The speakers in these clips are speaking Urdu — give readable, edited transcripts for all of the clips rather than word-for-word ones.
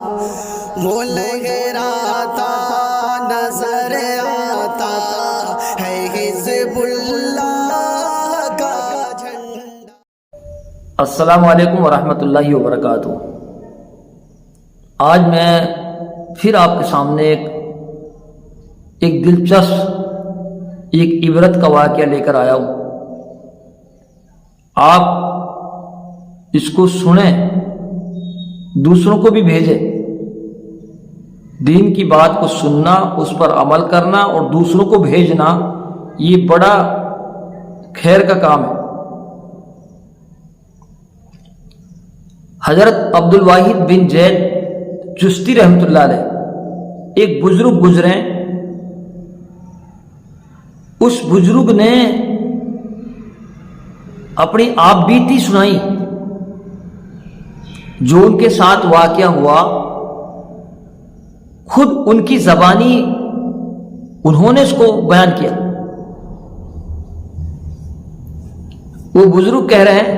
وہ لہراتا نظر آتا ہے حزب اللہ کا جھنڈا۔ السلام علیکم ورحمۃ اللہ وبرکاتہ۔ آج میں پھر آپ کے سامنے ایک دلچسپ ایک عبرت کا واقعہ لے کر آیا ہوں۔ آپ اس کو سنیں، دوسروں کو بھی بھیجیں۔ دین کی بات کو سننا، اس پر عمل کرنا اور دوسروں کو بھیجنا، یہ بڑا خیر کا کام ہے۔ حضرت عبد الواحد بن زید چشتی رحمۃ اللہ علیہ ایک بزرگ گزرے۔ اس بزرگ نے اپنی آپ بیتی سنائی، جو ان کے ساتھ واقعہ ہوا، خود ان کی زبانی انہوں نے اس کو بیان کیا۔ وہ بزرگ کہہ رہے ہیں،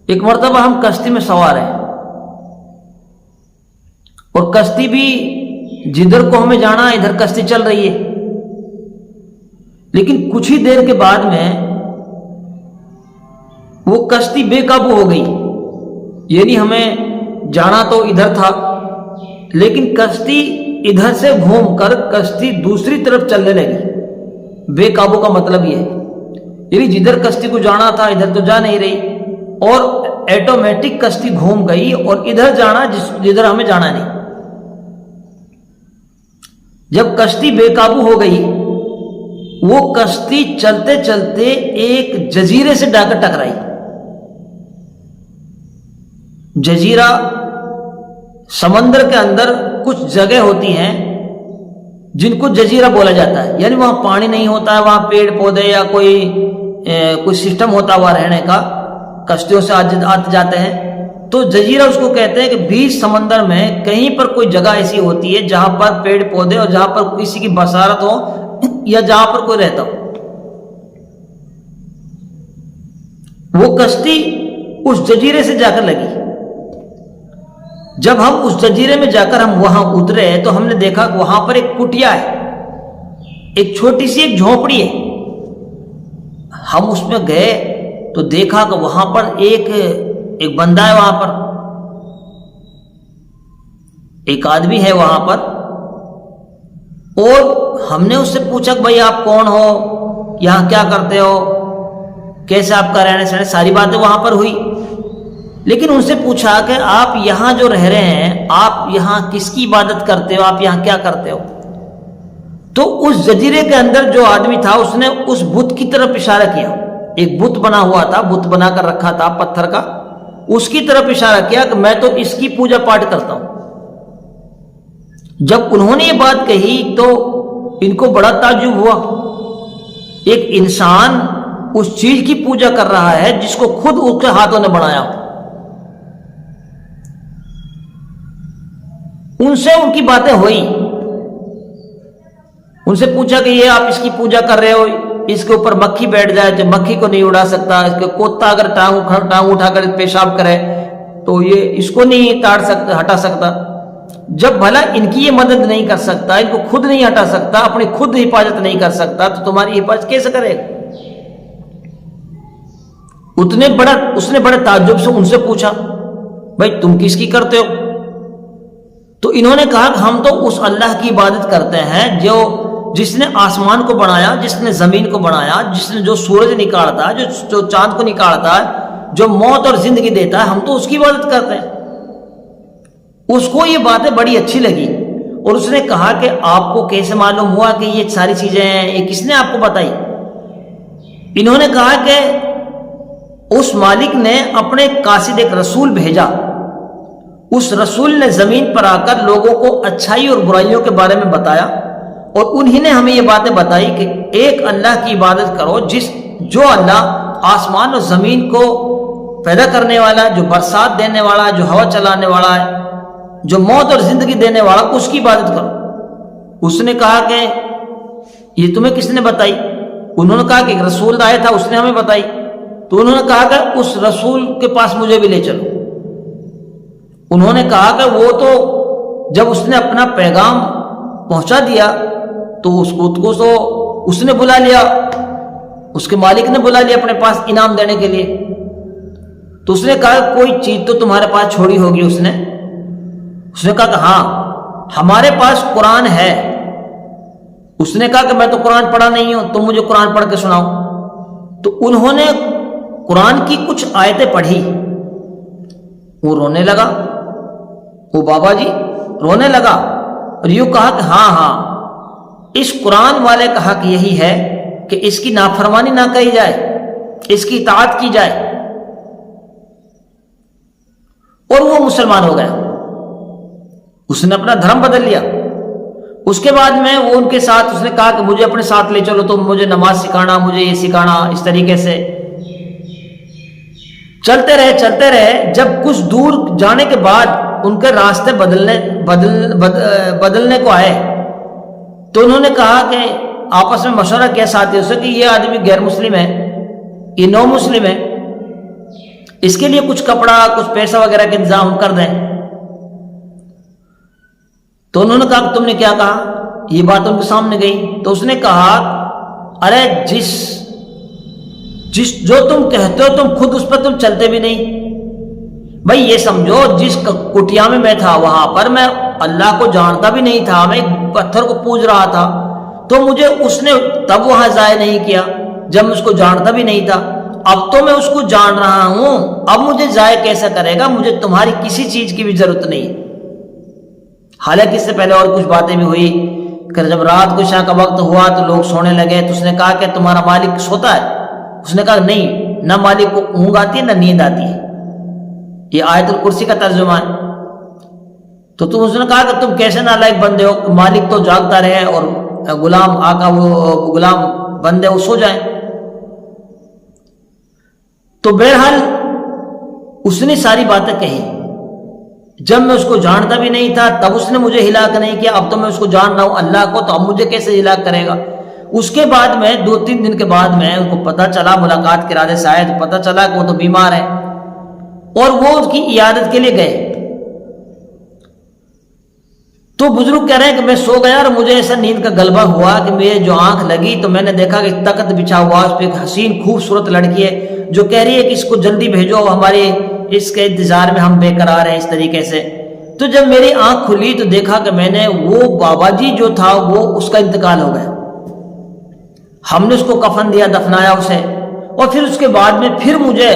ایک مرتبہ ہم کشتی میں سوار ہیں، اور کشتی بھی جدھر کو ہمیں جانا ہے ادھر کشتی چل رہی ہے، لیکن کچھ ہی دیر کے بعد میں وہ کشتی بے قابو ہو گئی۔ یعنی ہمیں جانا تو ادھر تھا، لیکن کشتی ادھر سے گھوم کر کشتی دوسری طرف چلنے لگی۔ بے قابو کا مطلب یہ ہے، یعنی جدھر کشتی کو جانا تھا ادھر تو جا نہیں رہی، اور ایٹومیٹک کشتی گھوم گئی اور ادھر جانا جدھر ہمیں جانا نہیں۔ جب کشتی بے قابو ہو گئی، وہ کشتی چلتے چلتے ایک جزیرے سے جا کر ٹکرائی۔ جزیرہ سمندر کے اندر کچھ جگہ ہوتی ہیں جن کو جزیرہ بولا جاتا ہے، یعنی وہاں پانی نہیں ہوتا ہے، وہاں پیڑ پودے یا کوئی سسٹم ہوتا ہوا رہنے کا، کشتیوں سے آتے جاتے ہیں، تو جزیرہ اس کو کہتے ہیں کہ بیچ سمندر میں کہیں پر کوئی جگہ ایسی ہوتی ہے جہاں پر پیڑ پودے اور جہاں پر کسی کی بسارت ہو یا جہاں پر کوئی رہتا ہو۔ وہ کشتی اس جزیرے سے جا کر لگی۔ جب ہم اس جزیرے میں جا کر ہم وہاں اترے تو ہم نے دیکھا کہ وہاں پر ایک کٹیا ہے، ایک چھوٹی سی ایک جھونپڑی ہے۔ ہم اس میں گئے تو دیکھا کہ وہاں پر ایک بندہ ہے، وہاں پر ایک آدمی ہے وہاں پر، اور ہم نے اس سے پوچھا کہ بھائی آپ کون ہو، یہاں کیا کرتے ہو، کیسے آپ کا رہنے سہنے، ساری باتیں وہاں پر ہوئی۔ لیکن ان سے پوچھا کہ آپ یہاں جو رہ رہے ہیں، آپ یہاں کس کی عبادت کرتے ہو، آپ یہاں کیا کرتے ہو؟ تو اس جزیرے کے اندر جو آدمی تھا اس نے اس بت کی طرف اشارہ کیا۔ ایک بت بنا ہوا تھا، بت بنا کر رکھا تھا پتھر کا، اس کی طرف اشارہ کیا کہ میں تو اس کی پوجا پاٹ کرتا ہوں۔ جب انہوں نے یہ بات کہی تو ان کو بڑا تعجب ہوا۔ ایک انسان اس چیز کی پوجا کر رہا ہے جس کو خود اس کے ہاتھوں نے بنایا۔ ان سے ان کی باتیں ہوئی، ان سے پوچھا کہ یہ آپ اس کی پوجا کر رہے ہو، اس کے اوپر مکھی بیٹھ جائے تو مکھی کو نہیں اڑا سکتا، اس کے کوتا اگر ٹانگ اٹھا کر پیشاب کرے تو یہ اس کو نہیں ہٹا سکتا۔ جب بھلا ان کی یہ مدد نہیں کر سکتا، ان کو خود نہیں ہٹا سکتا، اپنی خود حفاظت نہیں کر سکتا، تو تمہاری حفاظت کیسے کرے گا؟ اس نے بڑے تعجب سے ان سے پوچھا، بھائی تم کس کی کرتے ہو؟ تو انہوں نے کہا کہ ہم تو اس اللہ کی عبادت کرتے ہیں جس نے آسمان کو بنایا، جس نے زمین کو بنایا، جس نے جو سورج نکالتا ہے، جو چاند کو نکالتا ہے، جو موت اور زندگی دیتا ہے، ہم تو اس کی عبادت کرتے ہیں۔ اس کو یہ باتیں بڑی اچھی لگی، اور اس نے کہا کہ آپ کو کیسے معلوم ہوا کہ یہ ساری چیزیں ہیں، یہ کس نے آپ کو بتائی؟ انہوں نے کہا کہ اس مالک نے اپنے قاصد ایک رسول بھیجا، اس رسول نے زمین پر آ کر لوگوں کو اچھائی اور برائیوں کے بارے میں بتایا، اور انہی نے ہمیں یہ باتیں بتائی کہ ایک اللہ کی عبادت کرو جو اللہ آسمان اور زمین کو پیدا کرنے والا، جو برسات دینے والا، جو ہوا چلانے والا ہے، جو موت اور زندگی دینے والا، اس کی عبادت کرو۔ اس نے کہا کہ یہ تمہیں کس نے بتائی؟ انہوں نے کہا کہ ایک رسول آیا تھا، اس نے ہمیں بتائی۔ تو انہوں نے کہا کہ اس رسول کے پاس مجھے بھی لے چلو۔ انہوں نے کہا کہ وہ تو جب اس نے اپنا پیغام پہنچا دیا تو اس کو تو اس نے بلا لیا، اس کے مالک نے بلا لیا اپنے پاس انعام دینے کے لیے. تو اس نے کہا کوئی چیز تو تمہارے پاس چھوڑی ہوگی. اس نے کہا کہ ہاں ہمارے پاس قرآن ہے. اس نے کہا کہ میں تو قرآن پڑھا نہیں ہوں، تم مجھے قرآن پڑھ کے سناؤ. تو انہوں نے قرآن کی کچھ آیتیں پڑھی. وہ رونے لگا، وہ بابا جی رونے لگا اور یوں کہا کہ ہاں اس قرآن والے کا حق یہی ہے کہ اس کی نافرمانی نہ کہی جائے، اس کی اطاعت کی جائے. اور وہ مسلمان ہو گیا، اس نے اپنا دھرم بدل لیا. اس کے بعد میں وہ ان کے ساتھ اس نے کہا کہ مجھے اپنے ساتھ لے چلو، تم مجھے نماز سکھانا، مجھے یہ سکھانا. اس طریقے سے چلتے رہے. جب کچھ دور جانے کے بعد ان کے راستے بدلنے کو آئے تو انہوں نے کہا کہ آپس میں مشورہ کیا ساتھیوں سے کہ یہ آدمی غیر مسلم ہے، یہ نو مسلم ہے، اس کے لیے کچھ کپڑا کچھ پیسہ وغیرہ کا انتظام کر دیں. تو انہوں نے کہا کہ تم نے کیا کہا؟ یہ بات ان کے سامنے گئی. تو اس نے کہا ارے جو تم کہتے ہو تم خود اس پر تم چلتے بھی نہیں. بھائی یہ سمجھو جس کٹیا میں تھا وہاں پر میں اللہ کو جانتا بھی نہیں تھا، میں ایک پتھر کو پوج رہا تھا، تو مجھے اس نے تب وہاں ضائع نہیں کیا جب میں اس کو جانتا بھی نہیں تھا. اب تو میں اس کو جان رہا ہوں، اب مجھے ضائع کیسا کرے گا؟ مجھے تمہاری کسی چیز کی بھی ضرورت نہیں. حالانکہ اس سے پہلے اور کچھ باتیں بھی ہوئی کہ جب رات کو عشاء کا وقت ہوا تو لوگ سونے لگے تو اس نے کہا کہ تمہارا مالک سوتا ہے؟ اس نے کہا نہیں، نہ مالک کو اونگ آتی ہے نہ نیند آتی ہے. یہ آیت الکرسی کا ترجمہ ہے. تو تم اس نے کہا کہ تم کیسے نالائق بندے ہو، مالک تو جاگتا رہے اور غلام آقا وہ غلام بندے وہ سو جائیں. تو بہرحال اس نے ساری باتیں کہی. جب میں اس کو جانتا بھی نہیں تھا تب اس نے مجھے ہلاک نہیں کیا، اب تو میں اس کو جان رہا ہوں اللہ کو، تو اب مجھے کیسے ہلاک کرے گا؟ اس کے بعد میں 2-3 دن کے بعد میں ان کو پتہ چلا، ملاقات کے ارادے سے آئے تو پتہ چلا کہ وہ تو بیمار ہے اور وہ اس کی عیادت کے لیے گئے. تو بزرگ کہہ رہے ہیں کہ میں سو گیا اور مجھے ایسا نیند کا غلبہ ہوا کہ میرے جو آنکھ لگی تو میں نے دیکھا کہ تخت بچھا ہوا، اس پہ ایک حسین خوبصورت لڑکی ہے جو کہہ رہی ہے کہ اس کو جلدی بھیجو، ہمارے اس کے انتظار میں ہم بے قرار ہیں اس طریقے سے. تو جب میری آنکھ کھلی تو دیکھا کہ میں نے وہ بابا جی جو تھا وہ اس کا انتقال ہو گیا. ہم نے اس کو کفن دیا، دفنایا اسے، اور پھر اس کے بعد میں پھر مجھے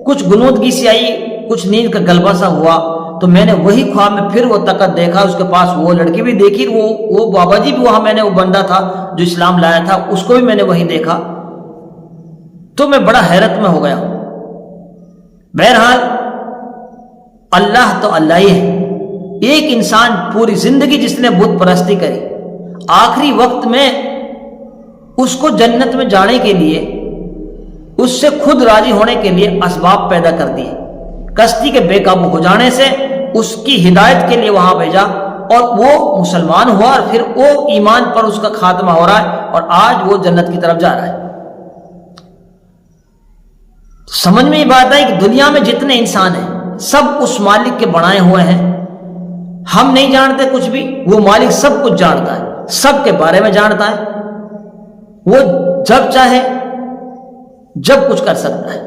کچھ غنودگی سی آئی، کچھ نیند کا غلبہ سا ہوا تو میں نے وہی خواب میں پھر وہ تخت دیکھا، اس کے پاس وہ لڑکی بھی دیکھی، وہ بابا جی بھی وہاں میں نے وہ بندہ تھا جو اسلام لایا تھا اس کو بھی میں نے وہی دیکھا. تو میں بڑا حیرت میں ہو گیا. بہرحال اللہ تو اللہ ہی ہے. ایک انسان پوری زندگی جس نے بت پرستی کری، آخری وقت میں اس کو جنت میں جانے کے لیے، اس سے خود راضی ہونے کے لیے اسباب پیدا کر دیے. کشتی کے بے قابو ہو جانے سے اس کی ہدایت کے لیے وہاں بھیجا اور وہ مسلمان ہوا اور پھر وہ ایمان پر اس کا خاتمہ ہو رہا ہے اور آج وہ جنت کی طرف جا رہا ہے. سمجھ میں یہ بات ہے کہ دنیا میں جتنے انسان ہیں سب اس مالک کے بنائے ہوئے ہیں. ہم نہیں جانتے کچھ بھی، وہ مالک سب کچھ جانتا ہے، سب کے بارے میں جانتا ہے. وہ جب چاہے جب کچھ کر سکتا ہے،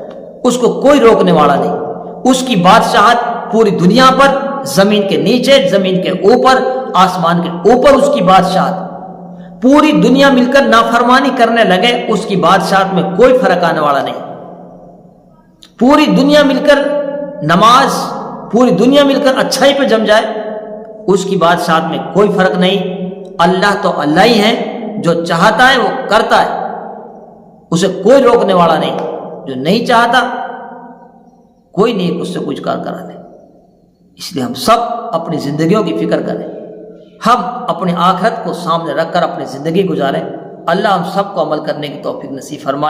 اس کو کوئی روکنے والا نہیں. اس کی بادشاہت پوری دنیا پر، زمین کے نیچے، زمین کے اوپر، آسمان کے اوپر اس کی بادشاہت. پوری دنیا مل کر نافرمانی کرنے لگے اس کی بادشاہت میں کوئی فرق آنے والا نہیں. پوری دنیا مل کر نماز، پوری دنیا مل کر اچھائی پہ جم جائے، اس کی بادشاہت میں کوئی فرق نہیں. اللہ تو اللہ ہی ہے، جو چاہتا ہے وہ کرتا ہے، اسے کوئی روکنے والا نہیں. جو نہیں چاہتا کوئی نہیں اس سے کچھ کار کرانے. اس لیے ہم سب اپنی زندگیوں کی فکر کریں، ہم اپنی آخرت کو سامنے رکھ کر اپنی زندگی گزاریں. اللہ ہم سب کو عمل کرنے کی توفیق نصیب فرمائے.